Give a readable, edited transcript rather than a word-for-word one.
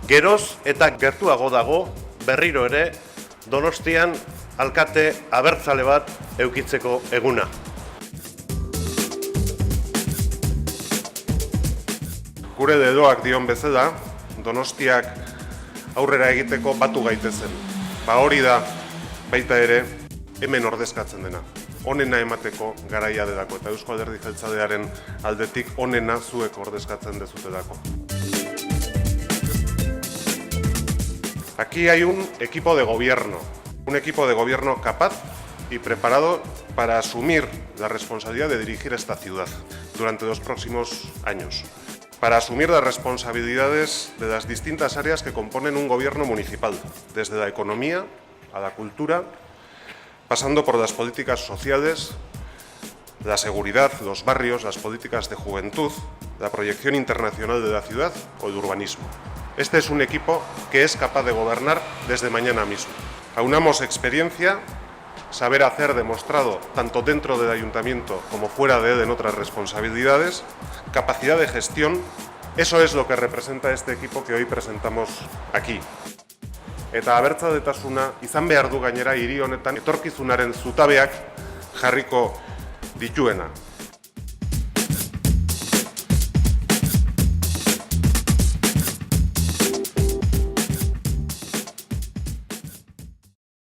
Geroz eta gertuago dago berriro ere Donostian alkate abertzale bat edukitzeko eguna. Gure dedoak dion bezala, Donostiak aurrera egiteko batu gaitezen. Hori da baita ere hemen ordezkatzen dena. Onena emateko garaia delako eta Eusko Alderdi Jeltzalearen aldetik onena zuek ordezkatzen dezutelako. Aquí hay un equipo de gobierno capaz y preparado para asumir la responsabilidad de dirigir esta ciudad durante los próximos años, para asumir las responsabilidades de las distintas áreas que componen un gobierno municipal, desde la economía a la cultura, pasando por las políticas sociales, la seguridad, los barrios, las políticas de juventud, la proyección internacional de la ciudad o el urbanismo. Este es un equipo que es capaz de gobernar desde mañana mismo. Aunamos experiencia, saber hacer demostrado tanto dentro del ayuntamiento como fuera de él en otras responsabilidades, capacidad de gestión, eso es lo que representa este equipo que hoy presentamos aquí. Eta abertzaletasuna izan behar du gainera hiri honetan etorkizunaren zutabeak jarriko dituena.